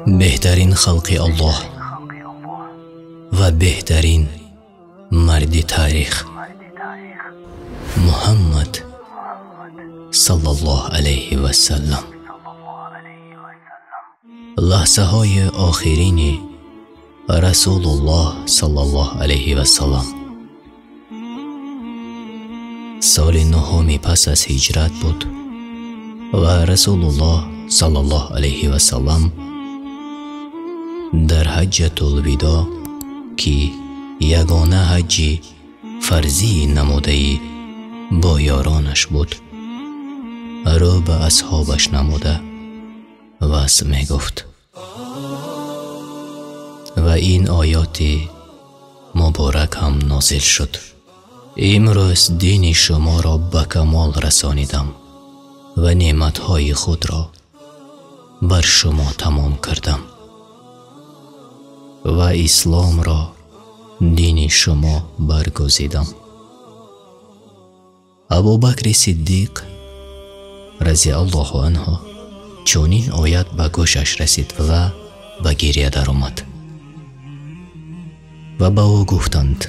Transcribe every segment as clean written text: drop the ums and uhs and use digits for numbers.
بهترین خلق الله و بهترین مرد تاریخ محمد صلی الله علیه و سلم. لحظه های آخرین رسول الله صلی الله علیه و سلم. سال نهمی پس از هجرت بود و رسول الله صلی الله علیه و سلم در حجة الوداع که یگانه حج فرضی نموده با یارانش بود رو به اصحابش نموده واسه می گفت و این آیات مبارک هم نازل شد: امروز دین شما را به کمال رسانیدم و نعمتهای خود را بر شما تمام کردم و اسلام را دین شما برگزیدم. ابوبکر صدیق رضی الله عنه چونین آیت به گوشش رسید و به گریه در آمد و به او گفتند: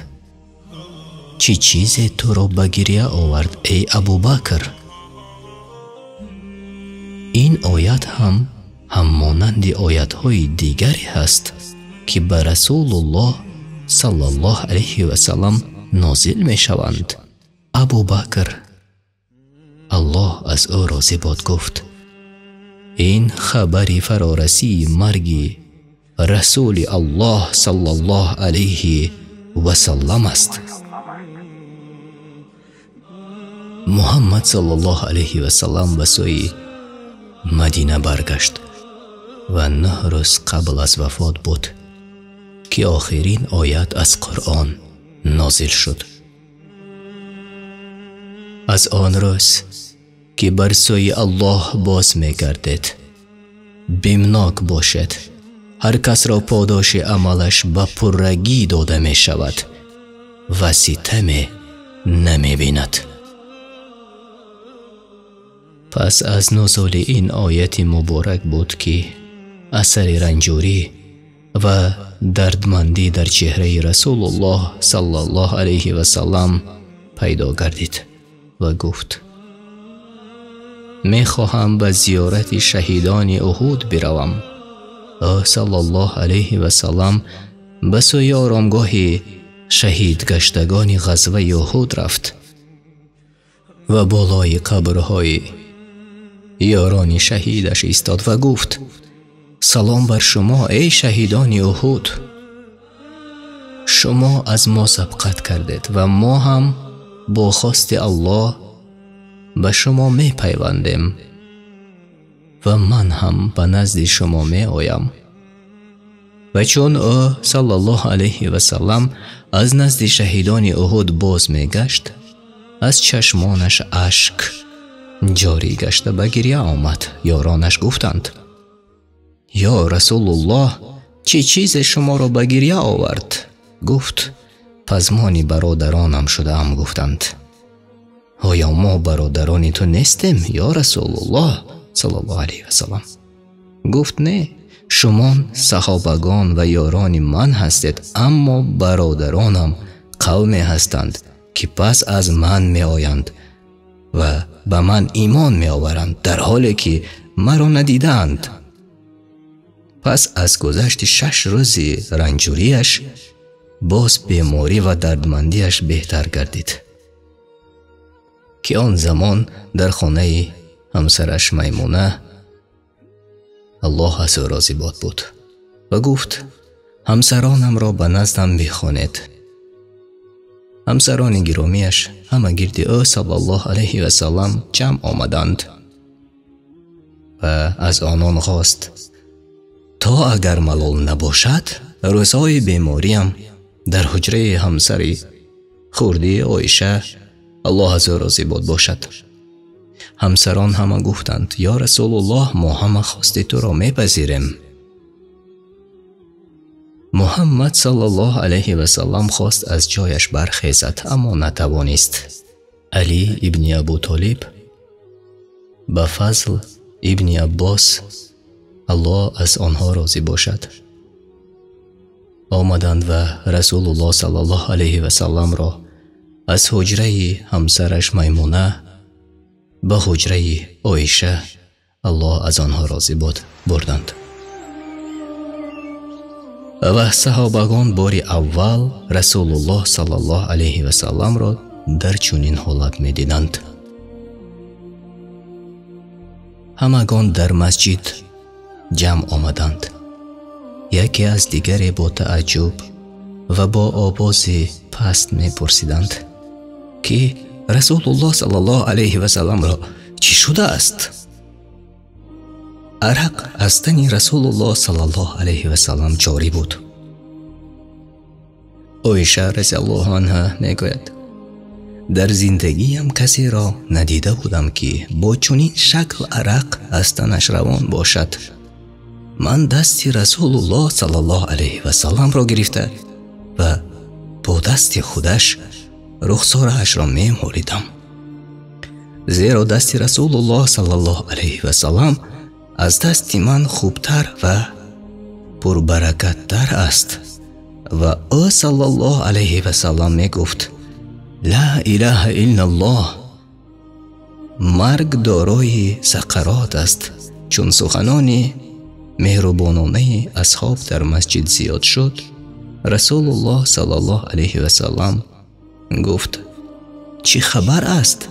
چه چیزی تو را به گریه آورد ای ابوبکر؟ این آیت هم مانند آیت های دیگری هست که به رسول الله صلی الله علیه و سلم نازل می شوند. ابوبکر الله از او راضی باد گفت: این خبری فرارسی مرگ رسول الله صلی الله علیه و سلم است. محمد صلی الله علیه و سلم به سوی مدینه برگشت و 9 روز قبل از وفات بود که آخرین آیت از قرآن نازل شد. از آن روز که بر سوی الله باز می گردید بیمناک باشد، هر کس را پاداش عملش به پرگی داده می شود و ستم نمی بیند. پس از نزول این آیت مبارک بود که اثر رنجوری و دردمندی در چهره رسول الله صلی الله علیه و سلم پیدا گردید و گفت: می خواهم به زیارت شهیدان احد بروم. صلی الله علیه و سلم به سوی آرامگاه شهید گشتگان غزوه احد رفت و بالای قبرهای یاران شهیدش ایستاد و گفت: سلام بر شما ای شهیدان احد، شما از ما سبقت کردید و ما هم با خواست الله به شما می پیوندیم و من هم به نزد شما می آیم. و چون او صلی الله علیه و سلم از نزد شهیدان احد باز می گشت، از چشمانش اشک جاری گشته به گریه آمد. یارانش گفتند: یا رسول الله، چه چیز شما را به گریه آورد؟ گفت: پزمان برادرانم شده ام. گفتند: آیا ما برادران تو نیستیم یا رسول الله صلی الله علیه و سلم؟ گفت: نه، شما صحابگان و یاران من هستید، اما برادرانم قومی هستند که پس از من می آیند و به من ایمان می آورند در حالی که مرا ندیدند. پس از گذشت 6 روز رنجوریش باز بیماری و دردمندیش بهتر گردید که آن زمان در خانه همسرش میمونه الله از او راضی باد بود و گفت: همسرانم را به نزدم بخوانید. همسران گرامیش همه گرد او صلی الله علیه و سلم جمع آمدند و از آنان خواست تا اگر ملال نباشد روزهای بیماریم در حجره همسری خردی عایشه الله از او راضی باد باشد. همسران همه گفتند: یا رسول الله، ما همه خواست تو را میپذیریم. محمد صلی الله علیه و سلم خواست از جایش برخیزد اما نتوانست. علی ابن ابو طالب به فضل ابن عباس الله از آنها راضی باشد. آمدند و رسول الله صلی الله علیه و سلم را از حجره همسرش میمونه به حجره عایشه، الله از آنها راضی بود، بردند. و صحابگان باری اول رسول الله صلی الله علیه و سلم را در چنین حالت می دیدند. همگان در مسجد جمع آمدند. یکی از دیگری با تعجب و با آواز پست می پرسیدند که رسول الله صلی الله علیه و سلم را چی شده است؟ عرق از تن رسول الله صلی الله علیه و سلم جاری بود. عایشه رضی الله عنها میگوید در زندگیم کسی را ندیده بودم که با چنین شکل عرق از تنش روان باشد. من دست رسول الله صلی الله علیه و سلم را گرفته و با دست خودش رخسارش را می موریدم، زیرا دست رسول الله صلی الله علیه و سلم از دست من خوبتر و پربرکت‌تر است. و او صلی الله علیه و سلم می گفت لا اله الا الله. مرگ دارای سقرات است. چون سخنان مهربانانه اصحاب در مسجد زیاد شد، رسول الله صلی الله علیه و سلم گفت چی خبر است؟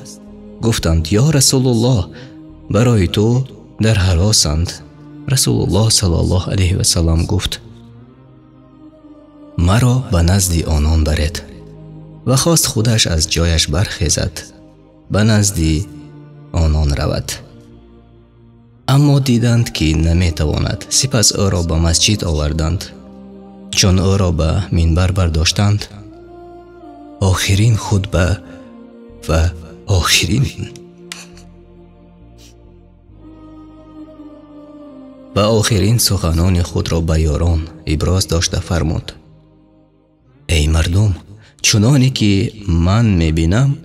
گفتند یا رسول الله برای تو در هراسند. رسول الله صلی الله علیه و سلم گفت مرا به نزد آنان برید و خواست خودش از جایش برخیزد به نزد آنان رود، اما دیدند که نمیتواند. سپس او را به مسجد آوردند. چون او را به منبر برداشتند، آخرین خطبه و آخرین سخنان خود را به یاران ابراز داشته فرمود ای مردم، چنانی که من میبینم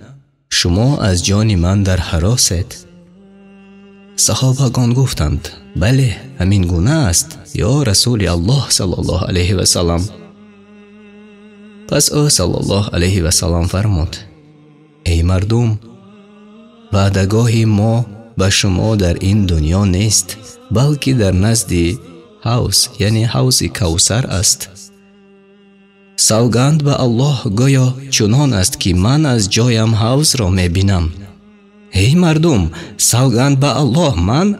شما از جان من در هراسید. صحابگان گفتند بله همین گونه است یا رسول الله صلی الله علیه و سلم. پس او صلی الله علیه و سلم فرمود ای مردم، وعدگاه ما به شما در این دنیا نیست، بلکه در نزد حوض یعنی حوض کوثر است. سوگند به الله گویا چنان است که من از جایم حوض را می بینم. ای مردم، سوگند به الله من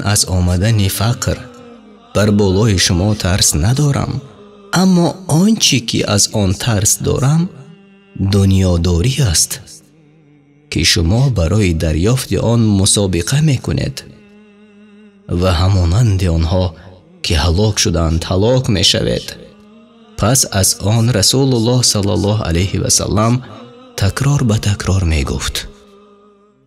از آمدن فقر بر بالای شما ترس ندارم، اما آنچه که از آن ترس دارم دنیاداری است که شما برای دریافت آن مسابقه میکنید و همانند آنها که هلاک شدند هلاک میشوید. پس از آن رسول الله صلی الله علیه و سلم تکرار به تکرار می گفت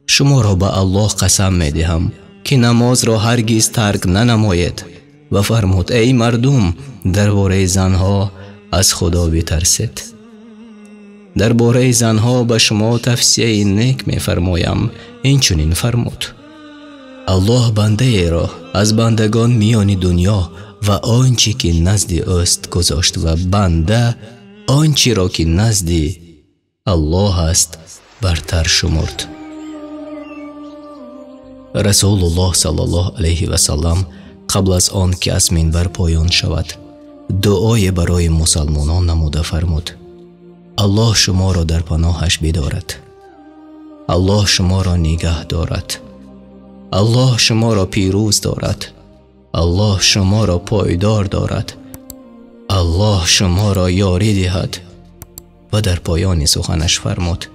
شما را به الله قسم می دهم که نماز را هرگز ترک ننماید و فرمود ای مردم، درباره زنها از خدا بترسید. درباره زنها به شما توصیه نیک می فرمایم. این چنین فرمود الله بنده ای را از بندگان میان دنیا و آنچه که نزد اوست گذاشت و بنده آنچه را که نزد الله است برتر شمرد. رسول الله صلی الله علیه و سلم قبل از آن که از منبر پایان شود دعای برای مسلمانان نموده فرمود الله شما را در پناهش بدارد، الله شما را نگه دارد، الله شما را پیروز دارد، الله شما را پایدار دارد، الله شما را یاری دهد. و در پایان سخنش فرمود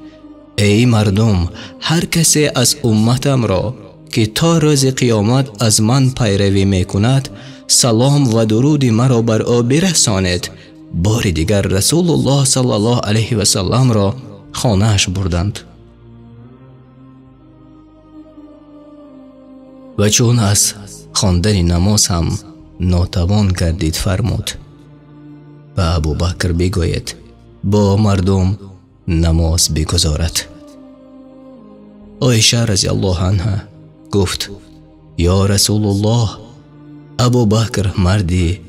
ای مردم، هر کسی از امتم را که تا روز قیامت از من پیروی میکند سلام و درود مرا بر او برسانید. بار دیگر رسول الله صلی الله علیه و سلم را خانه‌اش بردند و چون از خواندن نماز هم ناتوان گردید فرمود به ابوبکر بگوید با مردم نماز بگذارد. عایشه رضی الله عنها گفت یا رسول الله، ابوبکر مردی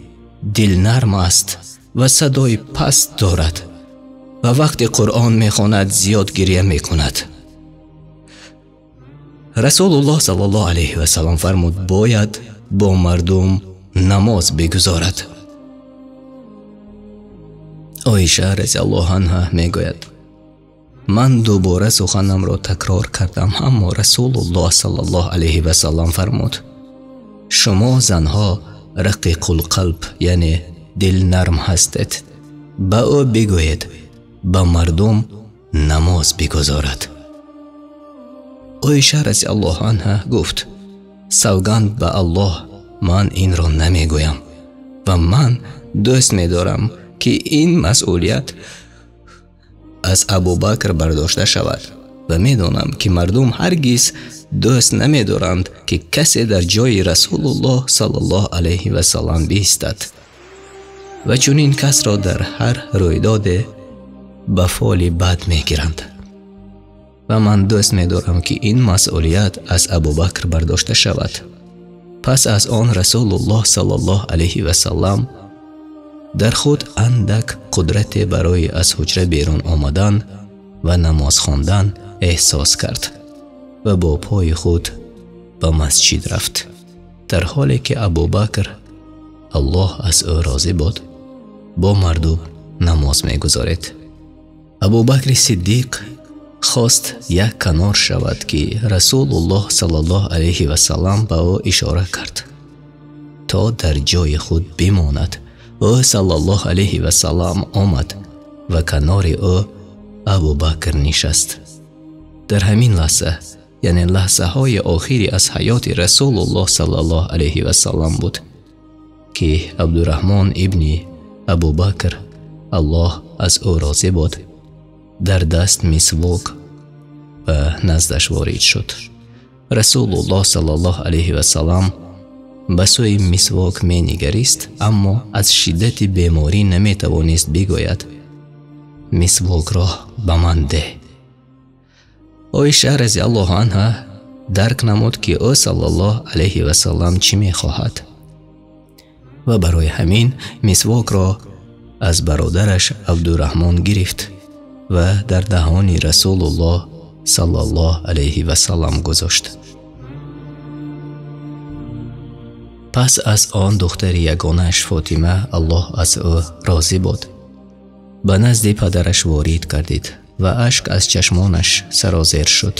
دل نرم است و صدای پست دارد و وقتی قرآن میخواند زیاد گریه میکند. رسول الله صلی الله علیه و سلم فرمود باید با مردم نماز بگذارد. عایشه رضی الله عنها میگوید من دوباره سخنم را تکرار کردم، اما رسول الله صلی الله علیه و سلم فرمود شما زنها رقیق القلب یعنی دل نرم هستید، با او بگویید با مردم نماز بگذارد. عایشه رضی الله عنها گفت سوگند به الله من این را نمیگویم و من دوست می‌دارم که این مسئولیت از ابوبکر برداشته شود و میدانم که مردم هرگز دوست نمی‌دارند که کسی در جای رسول الله صلی الله علیه و سلم بایستد و چون این کس را در هر رویداد به فعل بد میگیرند و من دوست می‌دارم که این مسئولیت از ابوبکر برداشته شود. پس از آن رسول الله صلی الله علیه و سلم در خود اندک قدرت برای از حجره بیرون آمدن و نماز خواندن احساس کرد و با پای خود به مسجد رفت، در حالی که ابوبکر الله از او راضی بود با مردم نماز می‌گذارد. ابوبکر صدیق خواست یک کنار شود که رسول الله صلی الله علیه و سلم به او اشاره کرد تا در جای خود بماند. او صلی الله علیه و سلم آمد و کنار او ابوبکر نشست. در همین لحظه یعنی لحظه های آخری از حیات رسول الله صلی الله علیه و سلم بود که عبدالرحمن ابن ابوبکر الله از او راضی بود در دست مسواک و نزدش وارد شد. رسول الله صلی الله علیه و سلم به سوی مسواک می نگریست، اما از شدت بیماری نمی توانست بگوید مسواک را به من ده. عایشه رضی الله عنها درک نمود که او صلی الله علیه و سلم چی می خواهد و برای همین مسواک را از برادرش عبدالرحمن گرفت و در دهان رسول الله صلی الله علیه و سلم گذاشت. پس از آن دختر یگانش فاطمه الله از او راضی بود به نزد پدرش وارد گردید و اشک از چشمانش سرازیر شد،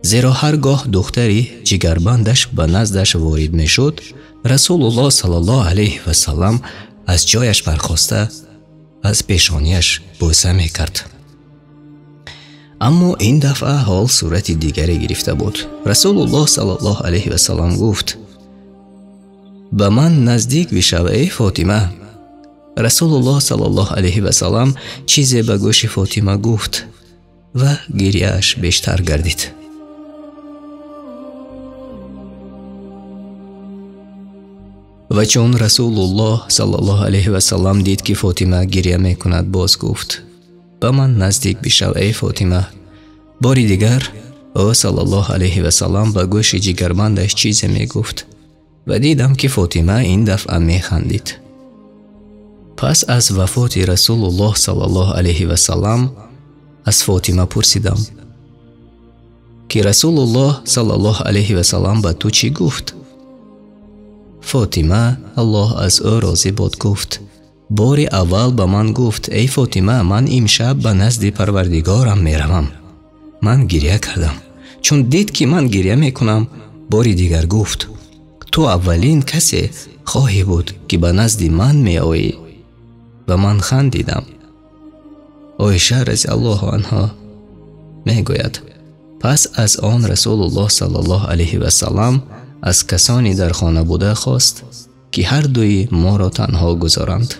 زیرا هرگاه دختری جگربندش به نزدش وارد می شد رسول الله صلی الله علیه و سلم از جایش برخاسته از پیشانیش بوسه می کرد. اما این دفعه حال صورت دیگری گرفته بود. رسول الله صلی الله علیه و سلم گفت به من نزدیک بشو ای فاطمه. رسول الله صلی الله علیه و سلم چیزی به گوش فاطمه گفت و گریه‌اش بیشتر گردید. و چون رسول الله صلی الله علیه و سلم دید که فاطمه گریه می کند باز گفت به من نزدیک بشو ای فاطمه. باری دیگر او صلی الله علیه و سلم به گوش جگربندش چیزی می گفت و دیدم که فاطمه این دفعه می خندید. پس از وفات رسول الله صلی الله علیه و سلم از فاطمه پرسیدم که رسول الله صلی الله علیه و سلم به تو چی گفت؟ فاطمه الله از او راضی بود گفت بار اول به من گفت ای فاطمه من امشب به نزد پروردگارم می روم. من گریه کردم چون دید که من گریه می کنم. باری دیگر گفت تو اولین کسی خواهی بود که به نزد من می آیی و من خندیدم. عایشه رضی الله عنها می گوید پس از آن رسول الله صلی الله علیه و سلم از کسانی در خانه بوده خواست که هر دوی ما را تنها گذارند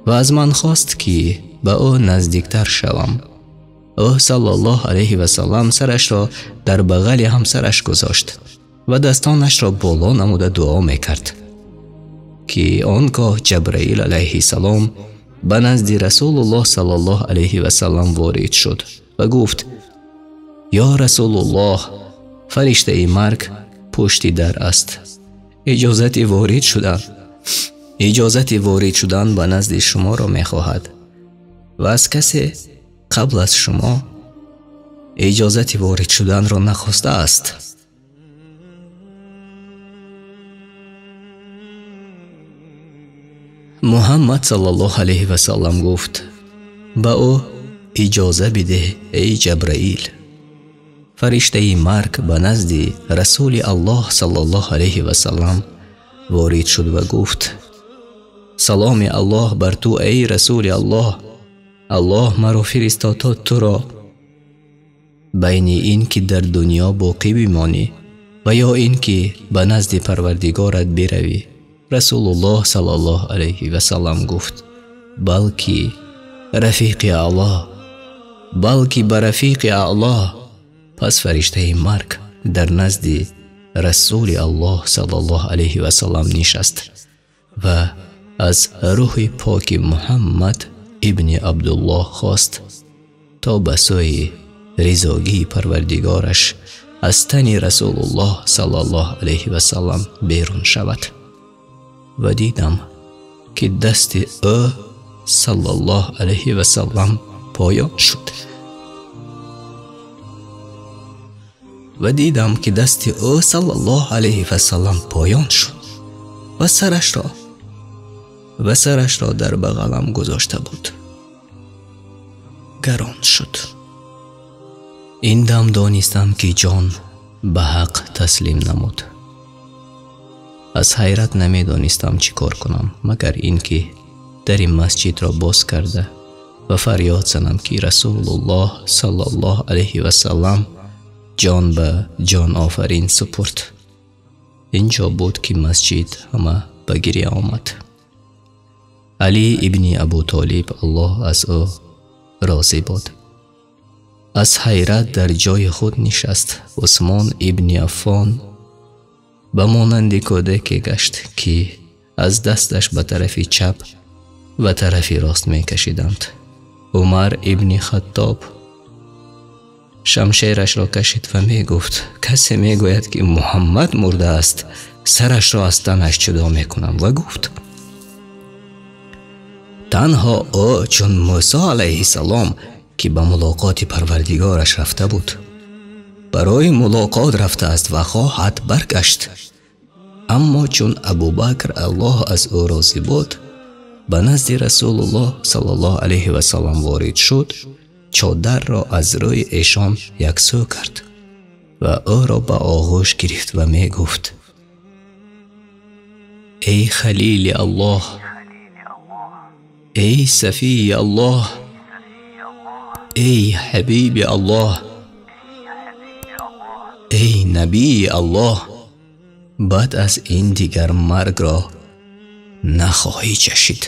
و از من خواست که به او نزدیکتر شوم. او صلی الله علیه و سلم سرش را در بغل همسرش گذاشت و دستانش را بالا نموده دعا میکرد که آنگاه جبرائیل علیه السلام به نزد رسول الله صلی الله علیه و سلم وارد شد و گفت یا رسول الله، فرشته مرگ پشت در است. اجازت وارد شدن به نزد شما را می خواهد و از کسی قبل از شما اجازت وارد شدن را نخواسته است. محمد صلی الله علیه و سلم گفت: با او اجازه بده ای جبرائیل. فرشته مرگ به نزد رسول الله صلی الله علیه و سلم وارد شد و گفت: سلام الله بر تو ای رسول الله. الله مرا فرستاد تا تو را بین این که در دنیا باقی بمانی و یا این که به نزد پروردگارت بروی. رسول الله صلی الله علیه و سلم گفت: بلکه رفیق اعلی. پس فرشته مرگ در نزد رسول الله صلی الله علیه و سلم نشست و از روح پاک محمد ابن عبدالله خواست تا به سوی رضاگی پروردگارش از تن رسول الله صلی الله علیه و سلم بیرون شود و دیدم که دست او صلی الله علیه و سلم پایان شد و سرش را در بغلم گذاشته بود. گران شد. این دم دانستم که جان به حق تسلیم نمود. از حیرت نمی دانستم چی کار کنم مگر اینکه در این مسجد را باز کرده و فریاد زنم که رسول الله صلی الله علیه و سلم جان به جان آفرین سپرد. اینجا بود که مسجد همه به گریه آمد. علی ابن ابو طالب الله از او راضی بود از حیرت در جای خود نشست. عثمان ابن عفان به مانند کودکی گشت که از دستش به طرف چپ و طرف راست می کشیدند. عمر ابن خطاب شمشیرش را کشید و می گفت: کسی می گوید که محمد مرده است، سرش را از تنش جدا می کنم. و گفت: تنها او چون موسی علیه السلام که به ملاقات پروردگارش رفته بود برای ملاقات رفته است و خواهد برگشت. اما چون ابوبکر الله از او راضی بود به نزد رسول الله صلی الله علیه و سلم وارد شد، چادر را از روی ایشان یکسو کرد و او را به آغوش گرفت و می گفت: ای خلیل الله، ای صفی الله، ای حبیب الله، ای نبی الله، بعد از این دیگر مرگ را نخواهی چشید.